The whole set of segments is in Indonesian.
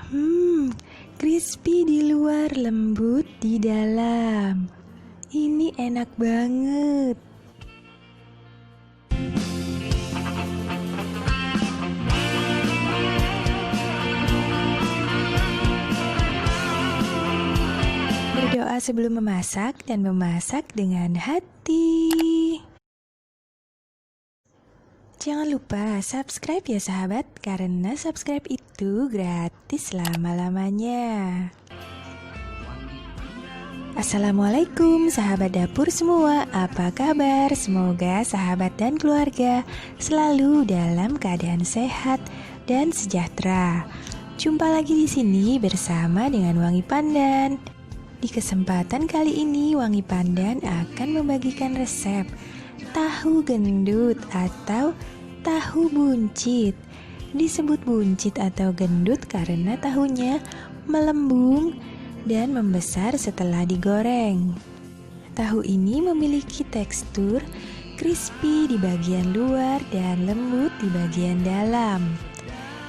Hmm, crispy di luar, lembut di dalam. Ini enak banget. Berdoa sebelum memasak dan memasak dengan hati. Jangan lupa subscribe ya sahabat, karena subscribe itu gratis selama-lamanya. Assalamualaikum sahabat dapur semua, apa kabar? Semoga sahabat dan keluarga selalu dalam keadaan sehat dan sejahtera. Jumpa lagi di sini bersama dengan Wangi Pandan. Di kesempatan kali ini Wangi Pandan akan membagikan resep tahu gendut atau tahu buncit. Disebut buncit atau gendut karena tahunya melembung dan membesar setelah digoreng. Tahu ini memiliki tekstur crispy di bagian luar dan lembut di bagian dalam.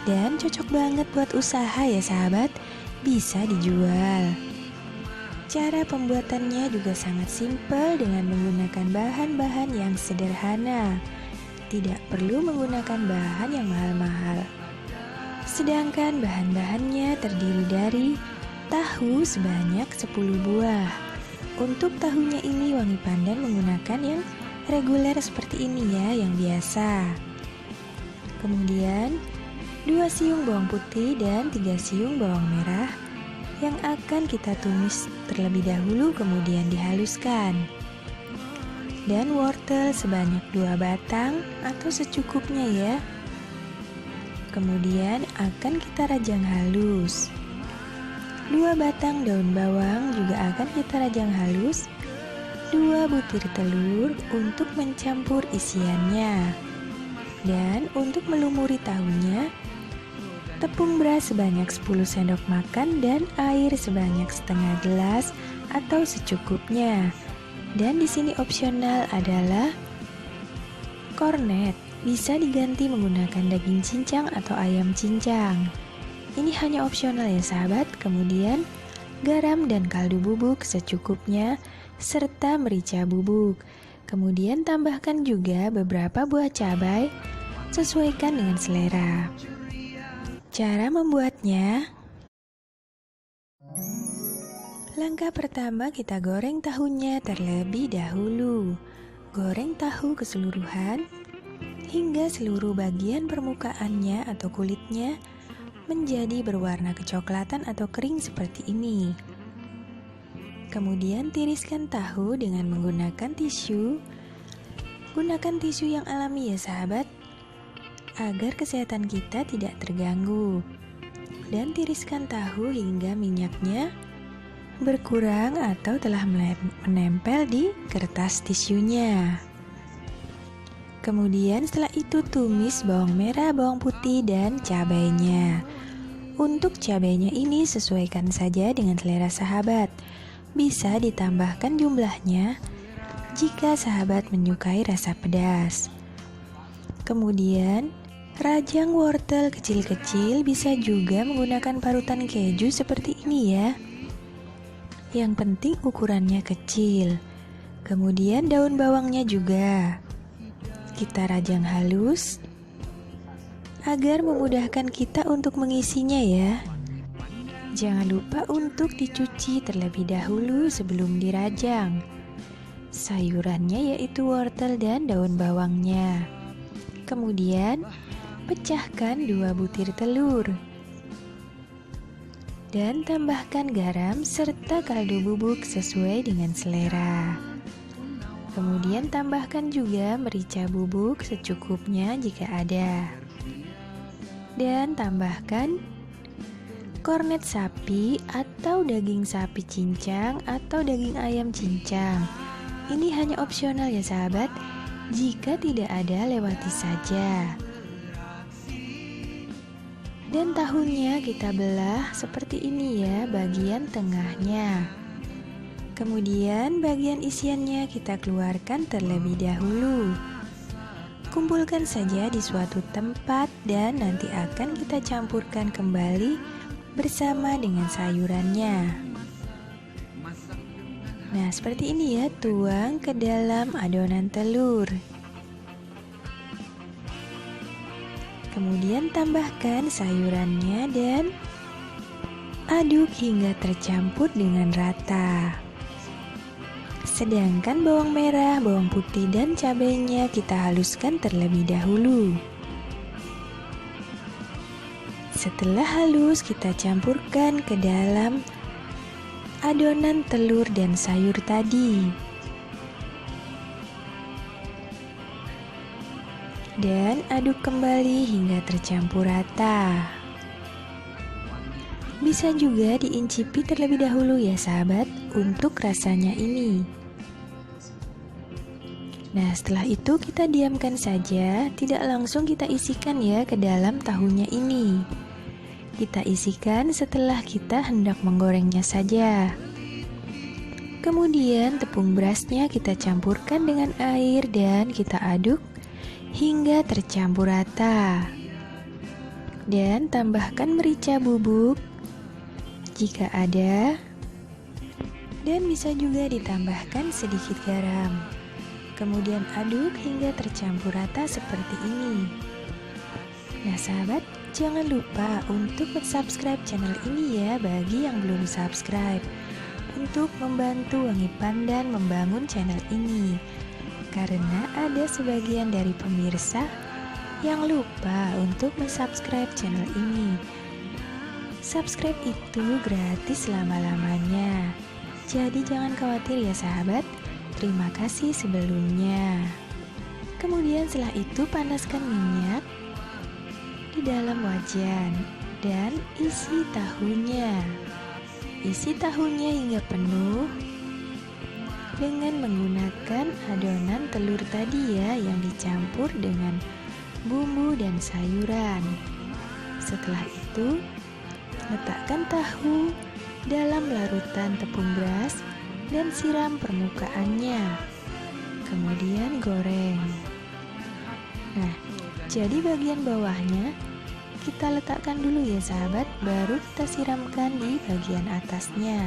Dan cocok banget buat usaha ya sahabat, bisa dijual. Cara pembuatannya juga sangat simpel dengan menggunakan bahan-bahan yang sederhana. Tidak perlu menggunakan bahan yang mahal-mahal. Sedangkan bahan-bahannya terdiri dari tahu sebanyak 10 buah. Untuk tahunya ini Wangi Pandan menggunakan yang reguler seperti ini ya, yang biasa. Kemudian 2 siung bawang putih dan 3 siung bawang merah yang akan kita tumis terlebih dahulu kemudian dihaluskan. Dan wortel sebanyak 2 batang atau secukupnya ya. Kemudian akan kita rajang halus. 2 batang daun bawang juga akan kita rajang halus. 2 butir telur untuk mencampur isiannya. Dan untuk melumuri tahunya, tepung beras sebanyak 10 sendok makan dan air sebanyak setengah gelas atau secukupnya. Dan di sini opsional adalah kornet. Bisa diganti menggunakan daging cincang atau ayam cincang. Ini hanya opsional ya sahabat. Kemudian garam dan kaldu bubuk secukupnya serta merica bubuk. Kemudian tambahkan juga beberapa buah cabai, sesuaikan dengan selera. Cara membuatnya, langkah pertama kita goreng tahunya terlebih dahulu. Goreng tahu keseluruhan hingga seluruh bagian permukaannya atau kulitnya menjadi berwarna kecoklatan atau kering seperti ini. Kemudian tiriskan tahu dengan menggunakan tisu. Gunakan tisu yang alami ya sahabat, agar kesehatan kita tidak terganggu. Dan tiriskan tahu hingga minyaknya berkurang atau telah menempel di kertas tisunya. Kemudian setelah itu tumis bawang merah, bawang putih, dan cabainya. Untuk cabainya ini sesuaikan saja dengan selera sahabat. Bisa ditambahkan jumlahnya jika sahabat menyukai rasa pedas. Kemudian rajang wortel kecil-kecil, bisa juga menggunakan parutan keju seperti ini ya. Yang penting ukurannya kecil. Kemudian daun bawangnya juga kita rajang halus agar memudahkan kita untuk mengisinya ya. Jangan lupa untuk dicuci terlebih dahulu sebelum dirajang. Sayurannya yaitu wortel dan daun bawangnya. Kemudian pecahkan 2 butir telur. Dan tambahkan garam serta kaldu bubuk sesuai dengan selera. Kemudian tambahkan juga merica bubuk secukupnya jika ada. Dan tambahkan kornet sapi atau daging sapi cincang atau daging ayam cincang. Ini hanya opsional ya sahabat. Jika tidak ada, lewati saja. Dan tahunya kita belah seperti ini ya, bagian tengahnya. Kemudian bagian isiannya kita keluarkan terlebih dahulu. Kumpulkan saja di suatu tempat dan nanti akan kita campurkan kembali bersama dengan sayurannya. Nah, seperti ini ya, tuang ke dalam adonan telur. Kemudian tambahkan sayurannya dan aduk hingga tercampur dengan rata. Sedangkan bawang merah, bawang putih, dan cabainya kita haluskan terlebih dahulu. Setelah halus, kita campurkan ke dalam adonan telur dan sayur tadi. Dan aduk kembali hingga tercampur rata. Bisa juga diincipi terlebih dahulu ya sahabat untuk rasanya ini. Nah, setelah itu kita diamkan saja, tidak langsung kita isikan ya ke dalam tahunya ini. Kita isikan setelah kita hendak menggorengnya saja. Kemudian tepung berasnya kita campurkan dengan air dan kita aduk hingga tercampur rata. Dan tambahkan merica bubuk jika ada, dan bisa juga ditambahkan sedikit garam. Kemudian aduk hingga tercampur rata seperti ini. Nah sahabat, jangan lupa untuk subscribe channel ini ya bagi yang belum subscribe, untuk membantu Wangi Pandan membangun channel ini. Karena ada sebagian dari pemirsa yang lupa untuk mensubscribe channel ini. Subscribe itu gratis selama-lamanya. Jadi jangan khawatir ya sahabat. Terima kasih sebelumnya. Kemudian setelah itu panaskan minyak di dalam wajan dan isi tahunya. Isi tahunya hingga penuh dengan menggunakan adonan telur tadi ya yang dicampur dengan bumbu dan sayuran. Setelah itu, letakkan tahu dalam larutan tepung beras dan siram permukaannya. Kemudian goreng. Nah, jadi bagian bawahnya kita letakkan dulu ya sahabat, baru kita siramkan di bagian atasnya.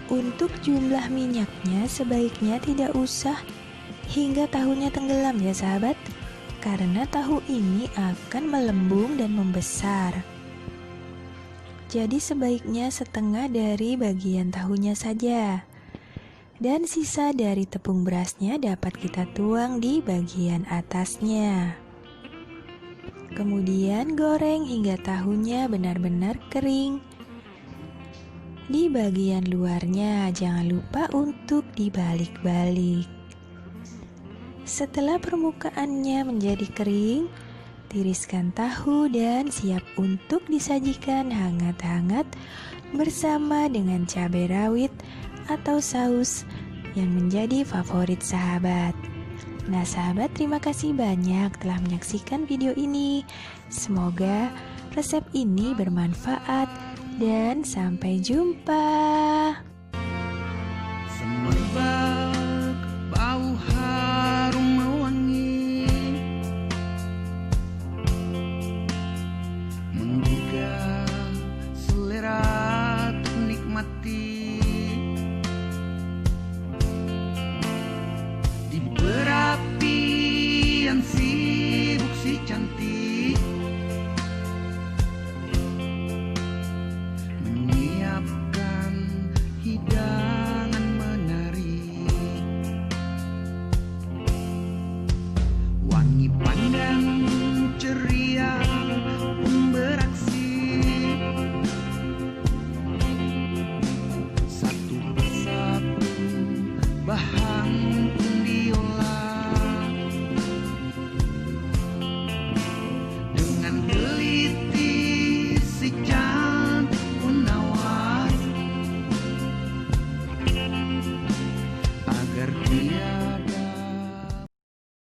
Untuk jumlah minyaknya sebaiknya tidak usah hingga tahunya tenggelam ya sahabat, karena tahu ini akan melembung dan membesar. Jadi sebaiknya setengah dari bagian tahunya saja. Dan sisa dari tepung berasnya dapat kita tuang di bagian atasnya. Kemudian goreng hingga tahunya benar-benar kering. Di bagian luarnya jangan lupa untuk dibalik-balik. Setelah permukaannya menjadi kering, tiriskan tahu dan siap untuk disajikan hangat-hangat bersama dengan cabai rawit atau saus yang menjadi favorit sahabat. Nah sahabat, terima kasih banyak telah menyaksikan video ini. Semoga resep ini bermanfaat dan sampai jumpa. Semerbak bau harum mewangi, menggugah selera untuk nikmati. Di perapian sibuk si cantik,